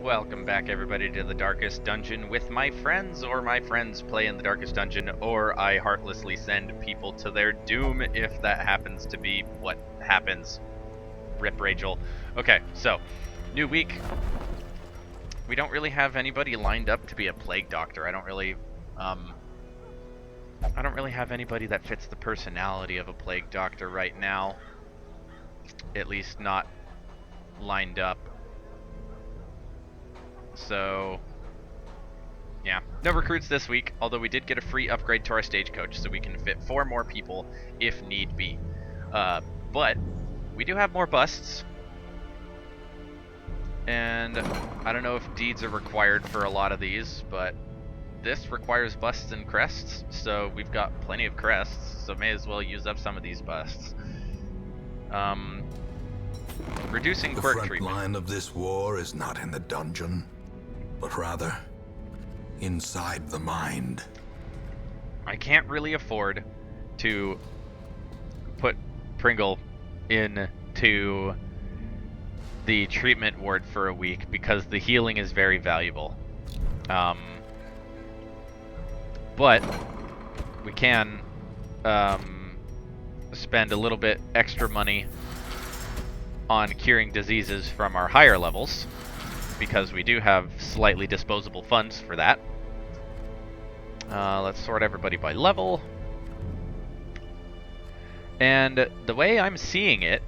Welcome back, everybody, to the Darkest Dungeon with my friends, or my friends play in the Darkest Dungeon, or I heartlessly send people to their doom if that happens to be what happens. Rip Rachel. Okay, so, new week. We don't really have anybody lined up to be a plague doctor. I don't really have anybody that fits the personality of a plague doctor right now. At least not lined up. So, yeah, no recruits this week, although we did get a free upgrade to our stagecoach, so we can fit 4 more people if need be. But we do have more busts, and I don't know if deeds are required for a lot of these, but this requires busts and crests, so we've got plenty of crests, so may as well use up some of these busts. Reducing quirk treatment. The front line of this war is not in the dungeon, but rather inside the mind. I can't really afford to put Pringle into the treatment ward for a week because the healing is very valuable. But we can spend a little bit extra money on curing diseases from our higher levels, because we do have slightly disposable funds for that. Let's sort everybody by level. And the way I'm seeing it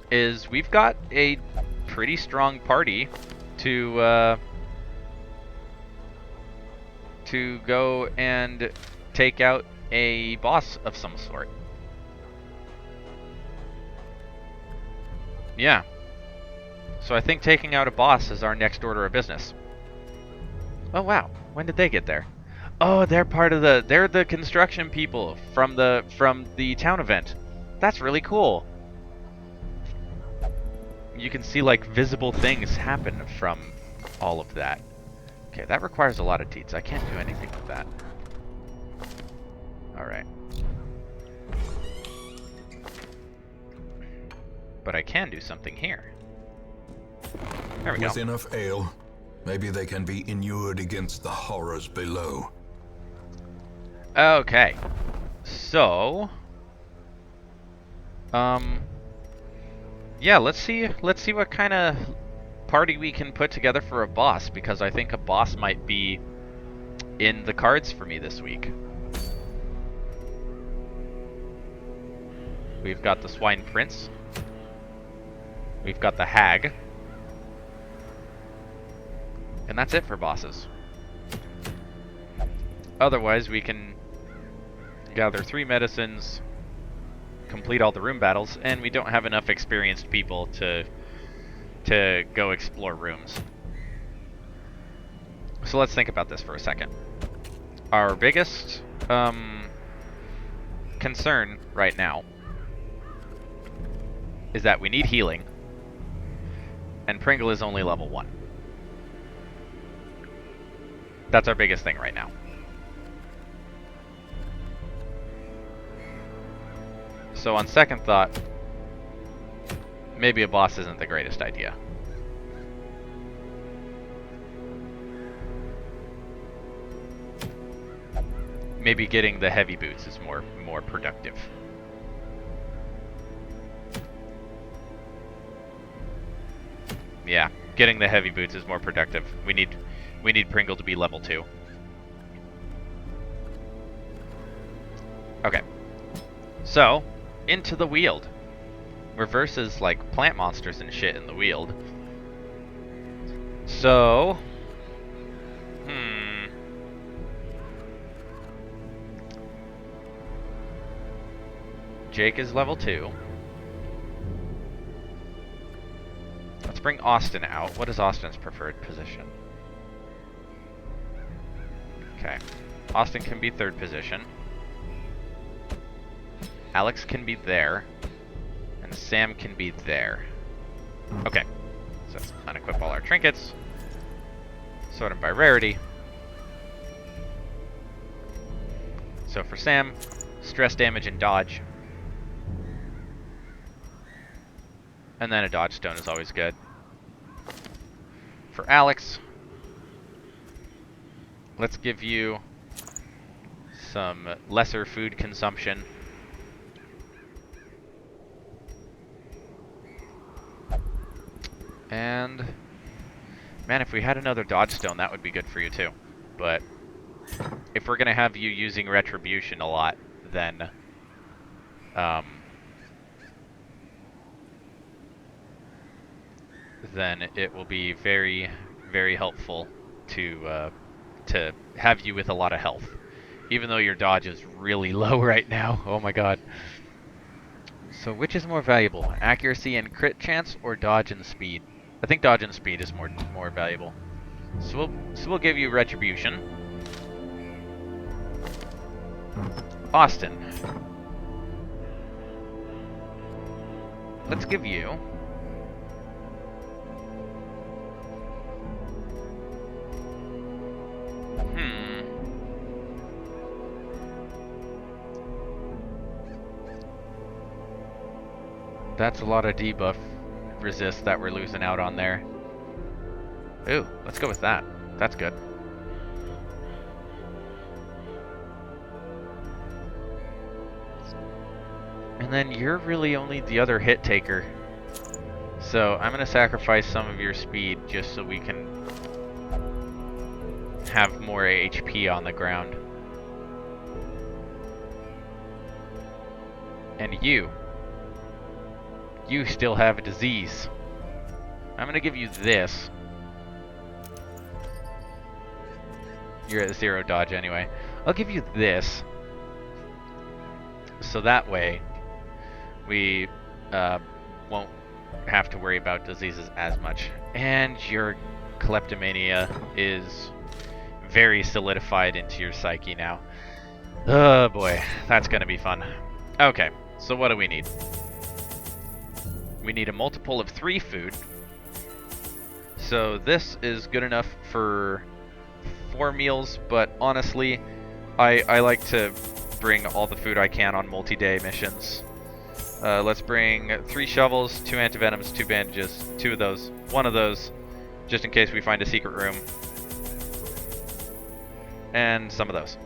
is we've got a pretty strong party to go and take out a boss of some sort. Yeah. So I think taking out a boss is our next order of business. Oh wow, when did they get there? Oh, they're the construction people from the town event. That's really cool. You can see like visible things happen from all of that. Okay, that requires a lot of deeds. I can't do anything with that. Alright. But I can do something here. There we go. With enough ale, maybe they can be inured against the horrors below. Okay. So, yeah, let's see what kind of party we can put together for a boss, because I think a boss might be in the cards for me this week. We've got the Swine Prince. We've got the Hag. And that's it for bosses. Otherwise, we can gather 3 medicines, complete all the room battles, and we don't have enough experienced people to go explore rooms. So let's think about this for a second. Our biggest concern right now is that we need healing, and Pringle is only level 1. That's our biggest thing right now. So on second thought, maybe a boss isn't the greatest idea. Maybe getting the heavy boots is more productive. Yeah, getting the heavy boots is more productive. We need Pringle to be level 2. Okay. So, into the Weald. We're versus like plant monsters and shit in the Weald. So, Jake is level 2. Let's bring Austin out. What is Austin's preferred position? Okay. Austin can be 3rd position. Alex can be there. And Sam can be there. Okay. So let's unequip all our trinkets. Sort them by rarity. So for Sam, stress damage and dodge. And then a dodge stone is always good. for Alex. Let's give you some lesser food consumption. And man, if we had another dodge stone, that would be good for you too. But if we're gonna have you using retribution a lot, then it will be very, very helpful to have you with a lot of health. Even though your dodge is really low right now. Oh my god. So which is more valuable? Accuracy and crit chance or dodge and speed? I think dodge and speed is more valuable. So we'll give you retribution. Austin. Let's give you that's a lot of debuff resist that we're losing out on there. Ooh, let's go with that. That's good. And then you're really only the other hit taker. So I'm going to sacrifice some of your speed just so we can have more HP on the ground. And you still have a disease. I'm going to give you this. You're at 0 dodge anyway. I'll give you this. So that way, we won't have to worry about diseases as much. And your kleptomania is very solidified into your psyche now. Oh boy, that's gonna be fun. Okay, so what do we need? We need a multiple of 3 food. So this is good enough for 4 meals, but honestly, I like to bring all the food I can on multi-day missions. Let's bring 3 shovels, 2 antivenoms, 2 bandages, 2 of those, 1 of those, just in case we find a secret room, and some of those.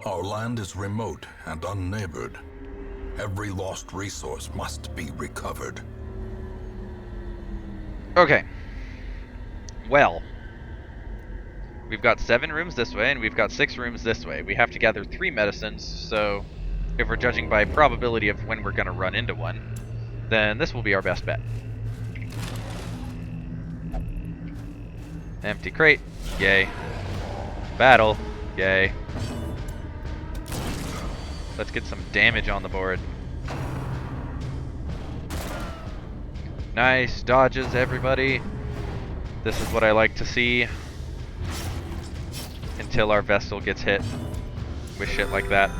Our land is remote and unneighbored. Every lost resource must be recovered. Okay. Well, we've got 7 rooms this way, and we've got 6 rooms this way. We have to gather 3 medicines, so if we're judging by probability of when we're going to run into one, then this will be our best bet. Empty crate. Yay. Battle. Yay. Let's get some damage on the board. Nice dodges, everybody. This is what I like to see. Until our vessel gets hit with shit like that.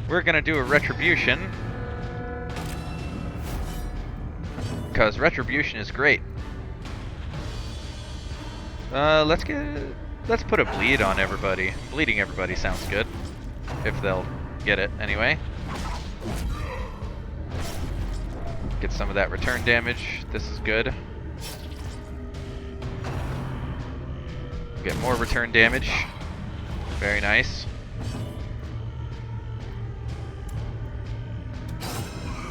We're gonna do a retribution. Because retribution is great. Let's put a bleed on everybody. Bleeding everybody sounds good. If they'll get it anyway. Get some of that return damage. This is good. Get more return damage. Very nice.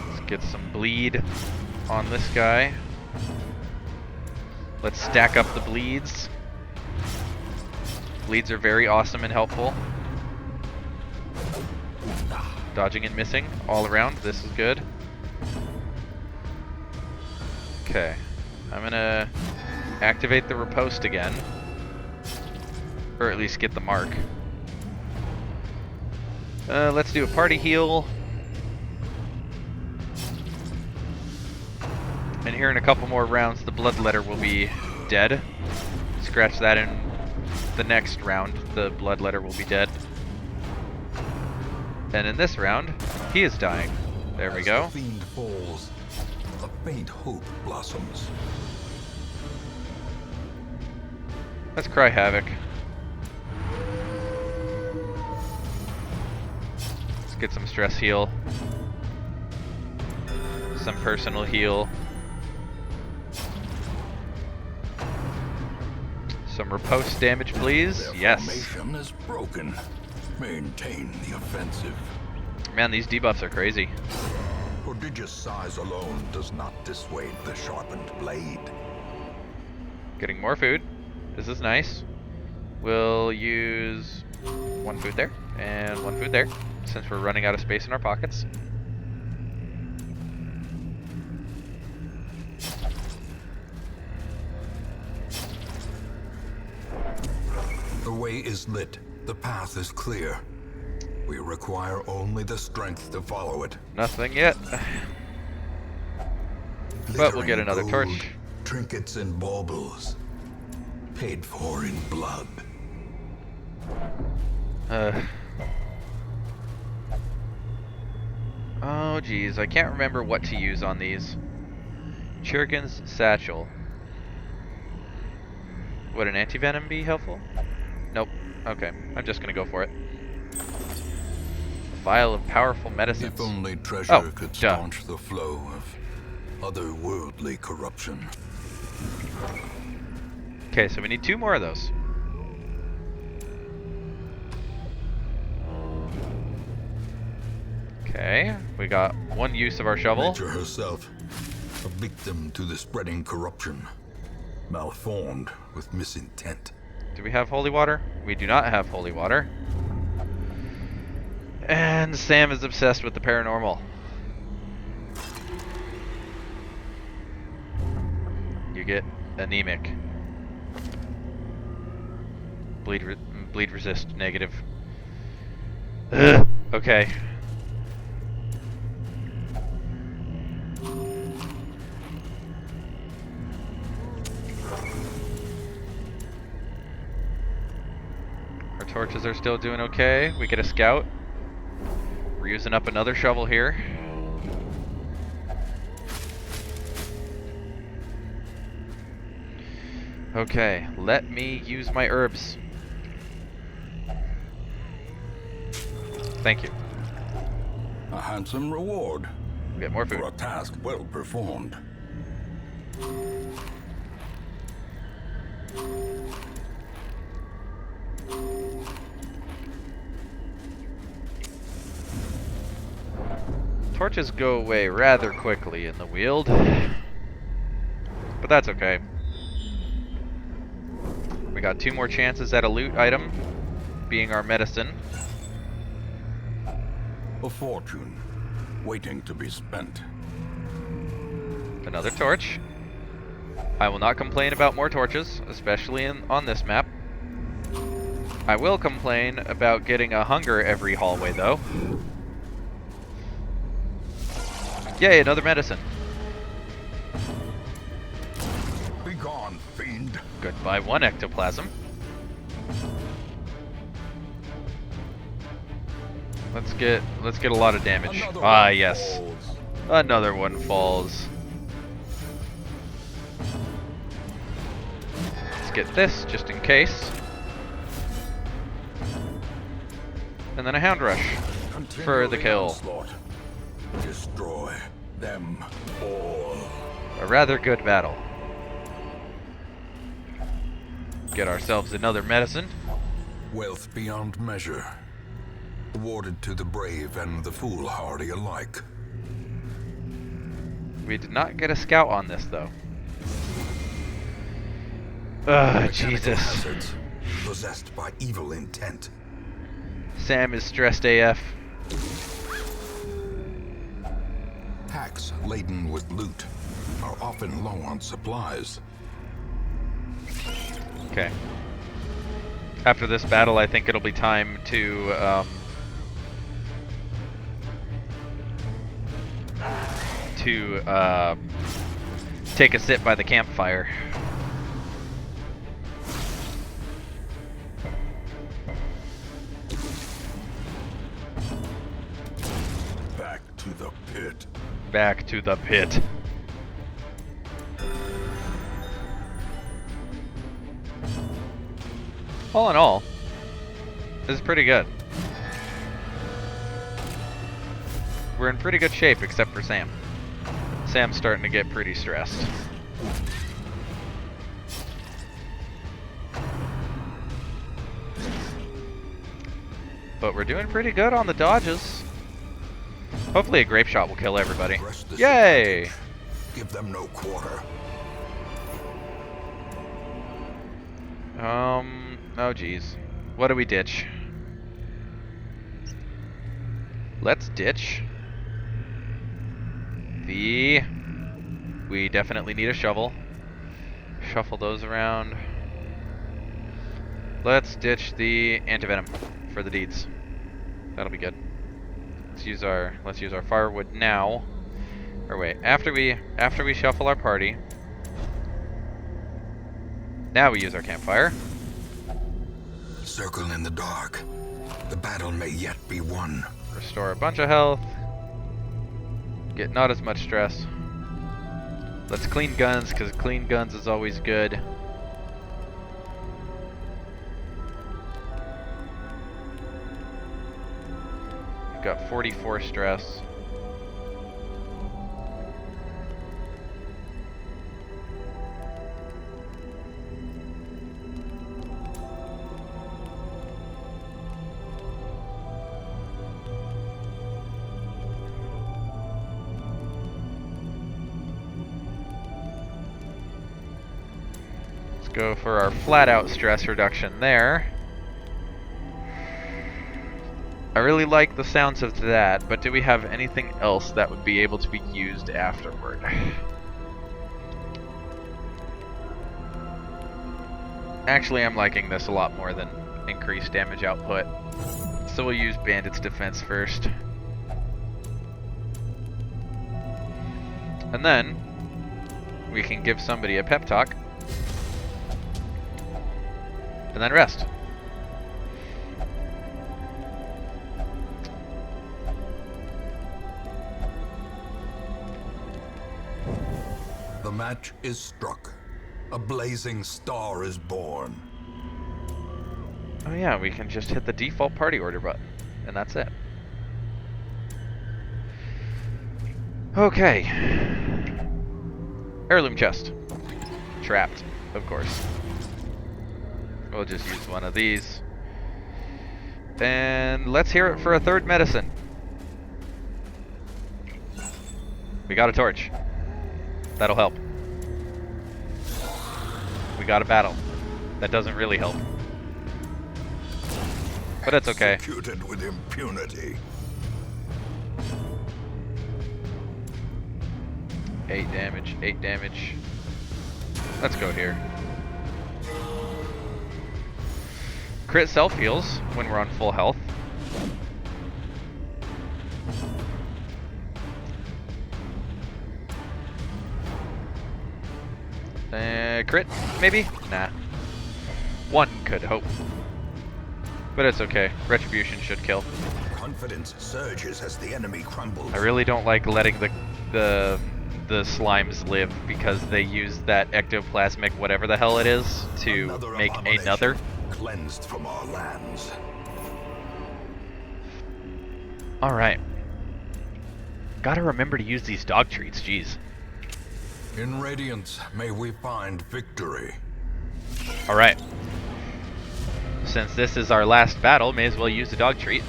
Let's get some bleed on this guy. Let's stack up the bleeds. Bleeds are very awesome and helpful. Dodging and missing all around. This is good. Okay. I'm gonna activate the riposte again. Or at least get the mark. Let's do a party heal. And here in a couple more rounds, the Bloodletter will be dead. Scratch that in the next round, the Bloodletter will be dead. And in this round, he is dying. There we go. As the fiend falls, a faint hope blossoms. Let's cry havoc. Let's get some stress heal. Some personal heal. Some riposte damage, please. Their Yes. formation is broken. Maintain the offensive. Man, these debuffs are crazy. Prodigious size alone does not dissuade the sharpened blade. Getting more food. This is nice. We'll use one food there and one food there, since we're running out of space in our pockets. The way is lit. The path is clear. We require only the strength to follow it. Nothing yet. But we'll get Glittering another gold, torch. Trinkets and baubles. Paid for in blood. Oh geez, I can't remember what to use on these. Churkin's satchel. Would an anti-venom be helpful? Nope. Okay, I'm just gonna go for it. Vial of powerful medicines. If only treasure could duh. staunch the flow of otherworldly corruption. Okay, so we need 2 more of those. Okay, we got 1 use of our shovel. Nature herself, a victim to the spreading corruption. Malformed with misintent. Do we have holy water? We do not have holy water. And Sam is obsessed with the paranormal. You get anemic. Bleed resist negative. Ugh. Okay. Our torches are still doing okay. We get a scout. We're using up another shovel here. Okay, let me use my herbs. Thank you. A handsome reward Get more food. for a task well performed. Torches go away rather quickly in the Weald, but that's okay. We got 2 more chances at a loot item, being our medicine. A fortune waiting to be spent. Another torch. I will not complain about more torches, especially on this map. I will complain about getting a hunger every hallway though. Yay, another medicine. Be gone, fiend. Goodbye 1 ectoplasm. Let's get a lot of damage. Another Ah, one yes. falls. Another one falls. Let's get this just in case. And then a hound rush for the Continue kill. onslaught. Destroy them all. A rather good battle. Get ourselves another medicine. Wealth beyond measure. Awarded to the brave and the foolhardy alike. We did not get a scout on this though. Ugh, Mechanical Jesus. hazards possessed by evil intent. Sam is stressed AF. Packs laden with loot are often low on supplies. Okay. After this battle, I think it'll be time to take a sit by the campfire. Back to the pit. Back to the pit. All in all, this is pretty good. We're in pretty good shape, except for Sam. Sam's starting to get pretty stressed. But we're doing pretty good on the dodges. Hopefully a grape shot will kill everybody. Yay! Give them no quarter. Oh geez. What do we ditch? Let's ditch the... We definitely need a shovel. Shuffle those around. Let's ditch the antivenom for the deeds. That'll be good. Let's use our firewood now. Or wait, after we shuffle our party. Now we use our campfire. Circle in the dark. The battle may yet be won. Restore a bunch of health. Get not as much stress. Let's clean guns, because clean guns is always good. We've got 44 stress. Go for our flat out stress reduction there. I really like the sounds of that, but do we have anything else that would be able to be used afterward? Actually, I'm liking this a lot more than increased damage output. So we'll use Bandit's Defense first. And then we can give somebody a pep talk. And then rest. The match is struck. A blazing star is born. Oh yeah, we can just hit the default party order button, and that's it. Okay. Heirloom chest. Trapped, of course. We'll just use one of these. And let's hear it for a third medicine. We got a torch. That'll help. We got a battle. That doesn't really help. But it's okay. Executed with impunity. 8 damage, 8 damage. Let's go here. Crit self heals when we're on full health. Crit, maybe? Nah. One could hope. But it's okay. Retribution should kill. Confidence surges as the enemy crumbles. I really don't like letting the slimes live because they use that ectoplasmic whatever the hell it is to make another. Cleansed from our lands. Alright. Gotta remember to use these dog treats, jeez. In Radiance, may we find victory. Alright. Since this is our last battle, may as well use the dog treat.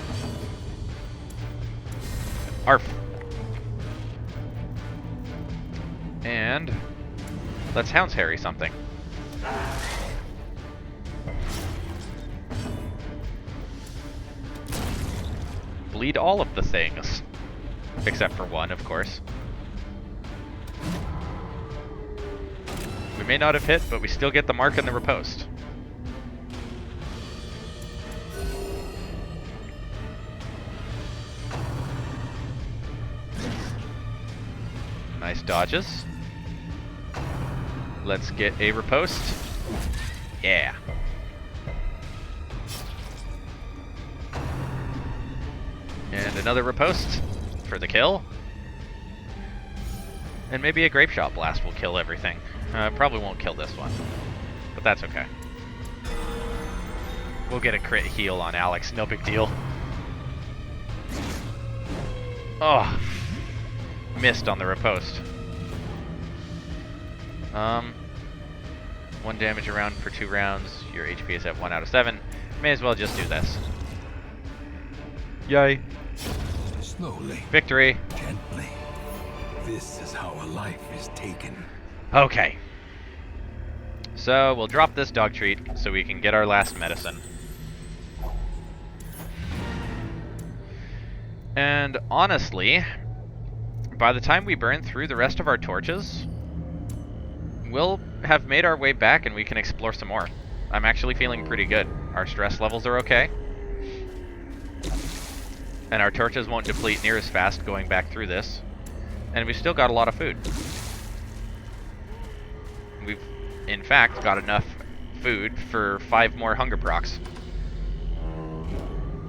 Arf. And let's Hounds Harry something. Bleed all of the things. Except for one, of course. We may not have hit, but we still get the mark and the riposte. Nice dodges. Let's get a riposte. Yeah. And another riposte for the kill. And maybe a grape shot blast will kill everything. Probably won't kill this one, but that's okay. We'll get a crit heal on Alex, no big deal. Oh, missed on the riposte. 1 damage a round for 2 rounds. Your HP is at 1 out of 7. May as well just do this. Yay. Slowly. Victory. Gently. This is how a life is taken. Okay. So we'll drop this dog treat so we can get our last medicine. And honestly, by the time we burn through the rest of our torches, we'll have made our way back and we can explore some more. I'm actually feeling pretty good. Our stress levels are okay. And our torches won't deplete near as fast going back through this. And we've still got a lot of food. We've, in fact, got enough food for 5 more hunger procs.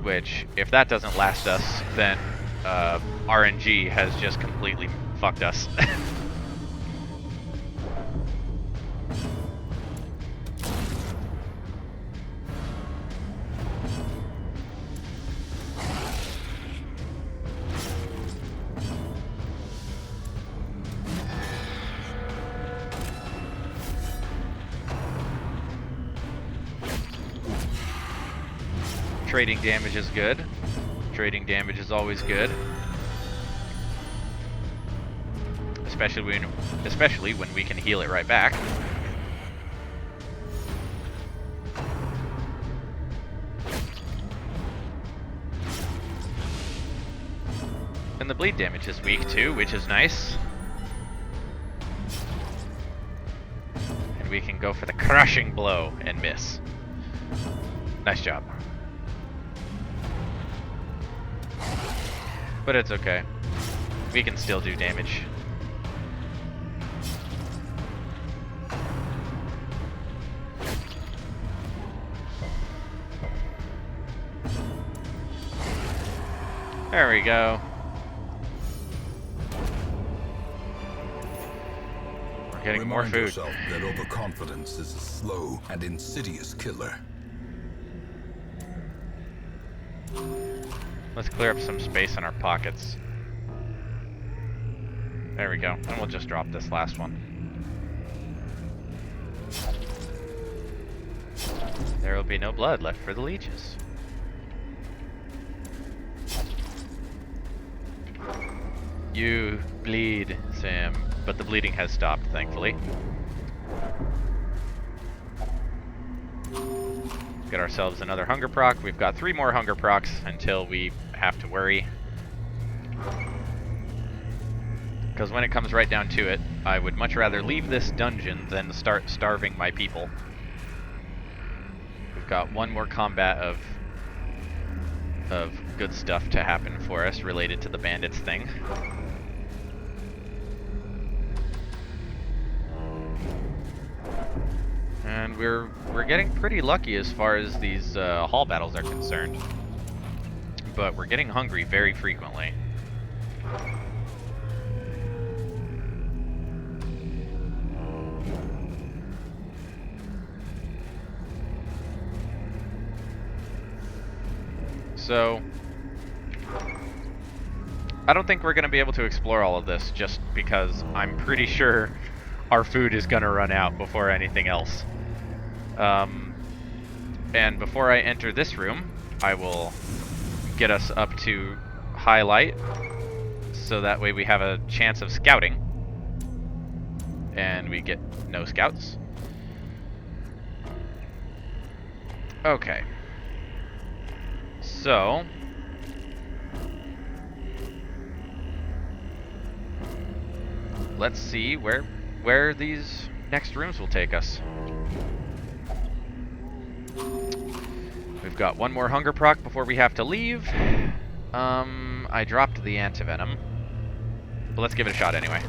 Which, if that doesn't last us, then RNG has just completely fucked us. Trading damage is good. Trading damage is always good. Especially when we can heal it right back. And the bleed damage is weak too, which is nice. And we can go for the crushing blow and miss. Nice job. But it's okay. We can still do damage. There we go. We're getting more Remind food. yourself that overconfidence is a slow and insidious killer. Let's clear up some space in our pockets. There we go. And we'll just drop this last one. There will be no blood left for the leeches. You bleed, Sam. But the bleeding has stopped, thankfully. Get ourselves another hunger proc. We've got 3 more hunger procs until we have to worry. Because when it comes right down to it, I would much rather leave this dungeon than start starving my people. We've got 1 more combat of good stuff to happen for us related to the bandits thing. And we're getting pretty lucky as far as these hall battles are concerned. But we're getting hungry very frequently. So I don't think we're going to be able to explore all of this just because I'm pretty sure our food is going to run out before anything else. And before I enter this room, I will get us up to highlight so that way we have a chance of scouting. And we get no scouts. Okay. So let's see where these next rooms will take us. We've got 1 more hunger proc before we have to leave. I dropped the antivenom, but let's give it a shot anyway.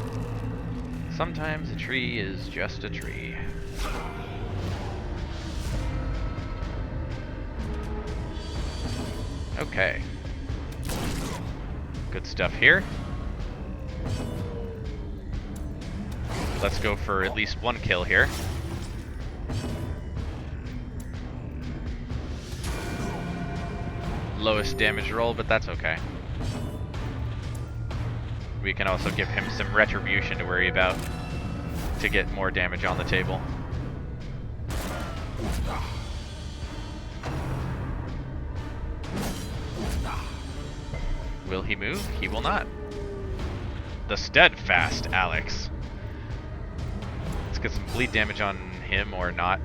Sometimes a tree is just a tree. Okay. Good stuff here. Let's go for at least 1 kill here. lowest damage roll, but that's okay. We can also give him some retribution to worry about to get more damage on the table. Will he move? He will not. The steadfast Alex. Let's get some bleed damage on him or not.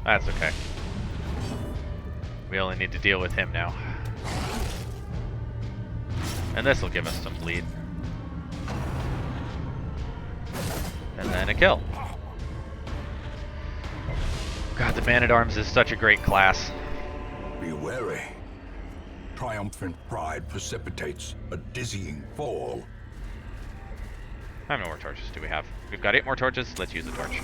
That's okay. We only need to deal with him now. And this will give us some bleed. And then a kill. God, the Man-at-Arms is such a great class. Be wary. Triumphant pride precipitates a dizzying fall. How many more torches do we have? We've got 8 more torches. Let's use the torch.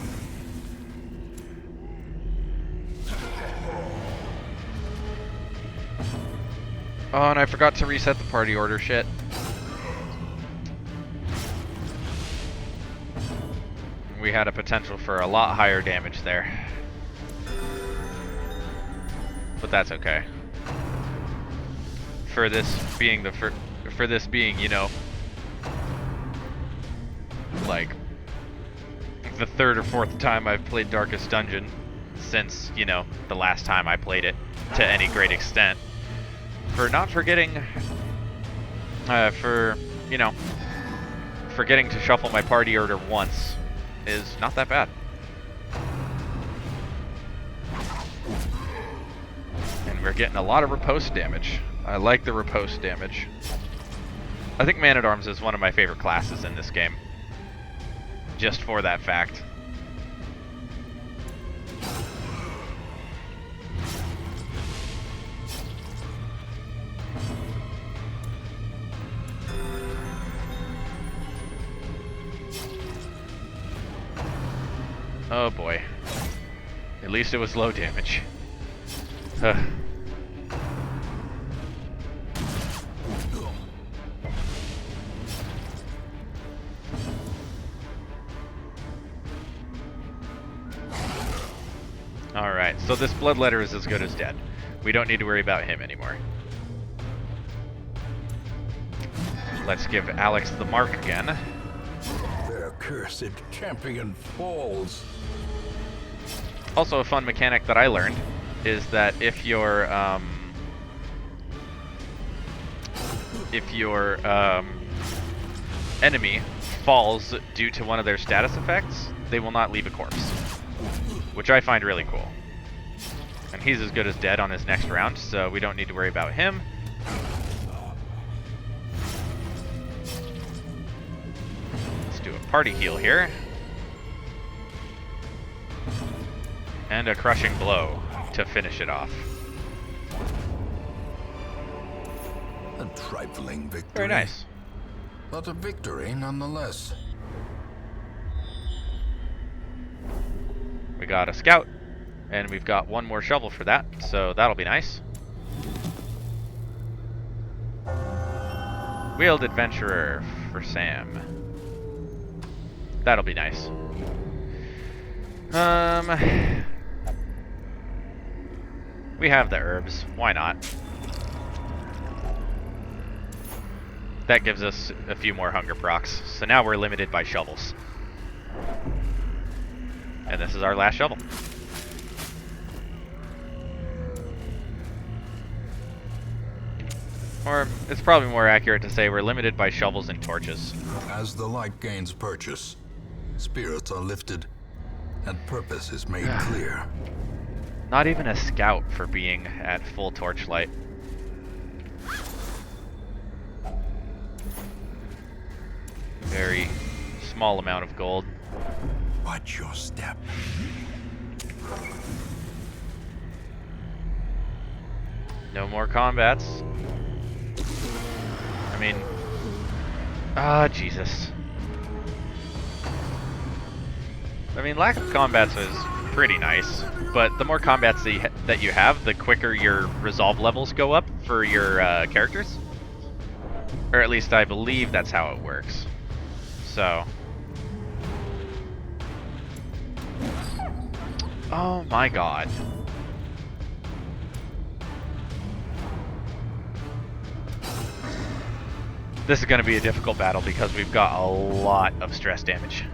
Oh, and I forgot to reset the party order. Shit. We had a potential for a lot higher damage there. But that's okay. For this being you know, like the 3rd or 4th time I've played Darkest Dungeon since, you know, the last time I played it to any great extent. For not forgetting, forgetting to shuffle my party order once is not that bad. And we're getting a lot of riposte damage. I like the riposte damage. I think Man-at-Arms is one of my favorite classes in this game. Just for that fact. Oh boy. At least it was low damage. Alright, so this Bloodletter is as good as dead. We don't need to worry about him anymore. Let's give Alex the mark again. Their cursed champion falls. Also, a fun mechanic that I learned is that if your enemy falls due to one of their status effects, they will not leave a corpse, which I find really cool. And he's as good as dead on his next round, so we don't need to worry about him. Let's do a party heal here. And a crushing blow to finish it off. A trifling victory. Very nice. But a victory nonetheless. We got a scout, and we've got 1 more shovel for that, so that'll be nice. Wheeled Adventurer for Sam. That'll be nice. We have the herbs. Why not? That gives us a few more hunger procs. So now we're limited by shovels. And this is our last shovel. Or it's probably more accurate to say we're limited by shovels and torches. As the light gains purchase, spirits are lifted, and purpose is made clear. Not even a scout for being at full torchlight. Very small amount of gold. Watch your step. No more combats. I mean... Jesus. I mean, lack of combats is pretty nice, but the more combats that you have, the quicker your resolve levels go up for your characters. Or at least I believe that's how it works. So... Oh my god. This is going to be a difficult battle because we've got a lot of stress damage.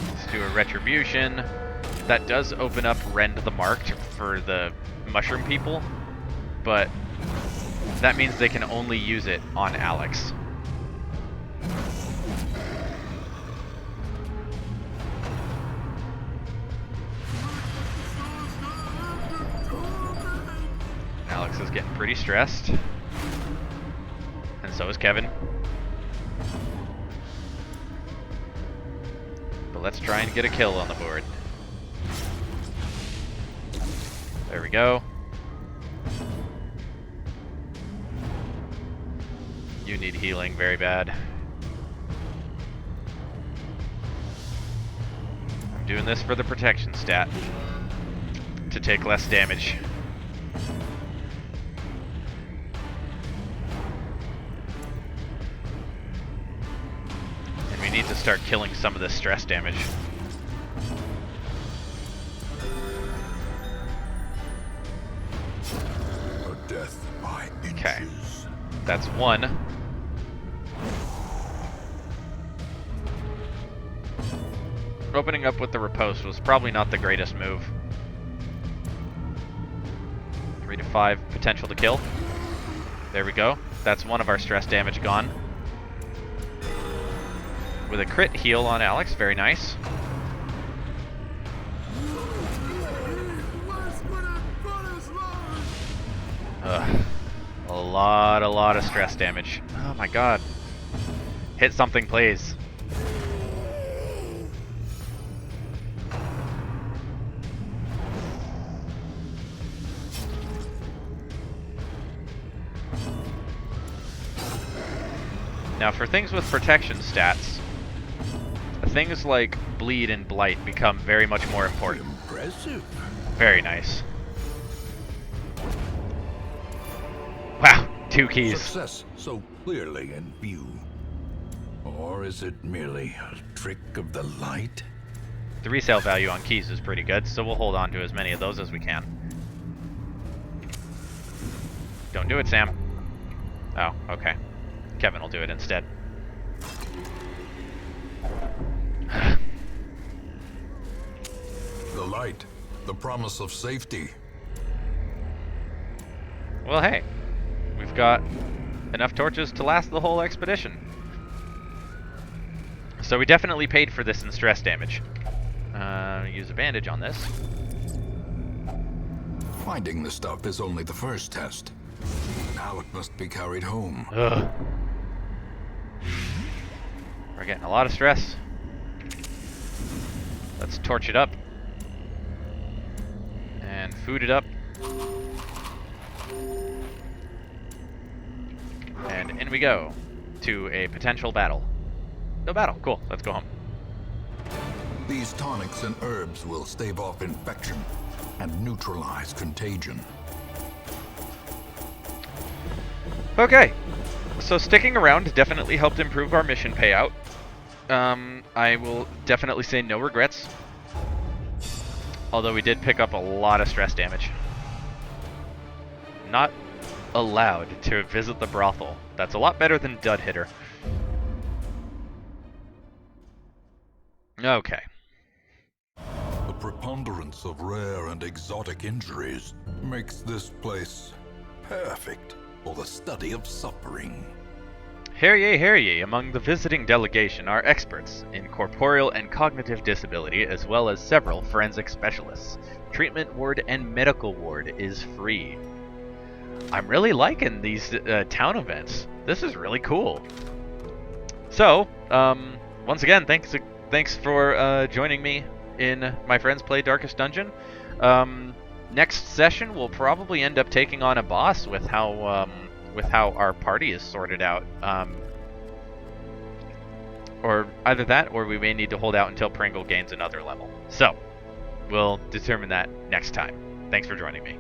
Let's do a retribution. That does open up Rend the Marked for the mushroom people, but that means they can only use it on Alex. Alex is getting pretty stressed, and so is Kevin. But let's try and get a kill on the board. There we go. You need healing very bad. I'm doing this for the protection stat, to take less damage. And we need to start killing some of this stress damage. Death by inches. Okay, that's one. Opening up with the riposte was probably not the greatest move. 3 to 5 potential to kill. There we go. That's one of our stress damage gone. With a crit heal on Alex, very nice. Ugh. A lot of stress damage. Oh my god. Hit something, please. Now for things with protection stats, things like bleed and blight become very much more important. Impressive. Very nice. Wow, 2 keys. Success so clearly in view. Or is it merely a trick of the light? The resale value on keys is pretty good, so we'll hold on to as many of those as we can. Don't do it, Sam. Oh, okay. Kevin will do it instead. The light, the promise of safety. Well, hey. We've got enough torches to last the whole expedition. So we definitely paid for this in stress damage. Use a bandage on this. Finding the stuff is only the first test. Now it must be carried home. Ugh. We're getting a lot of stress. Let's torch it up. And food it up. And in we go to a potential battle. No battle. Cool. Let's go home. These tonics and herbs will stave off infection and neutralize contagion. Okay. So sticking around definitely helped improve our mission payout. I will definitely say no regrets. Although we did pick up a lot of stress damage. Not allowed to visit the brothel. That's a lot better than Dud Hitter. Okay. The preponderance of rare and exotic injuries makes this place perfect for the study of suffering. Hear ye, among the visiting delegation are experts in corporeal and cognitive disability, as well as several forensic specialists. Treatment ward and medical ward is free. I'm really liking these town events. This is really cool. So, once again, thanks for joining me in my Friends Play Darkest Dungeon. Next session, we'll probably end up taking on a boss with how our party is sorted out. Or either that, or we may need to hold out until Pringle gains another level. So, we'll determine that next time. Thanks for joining me.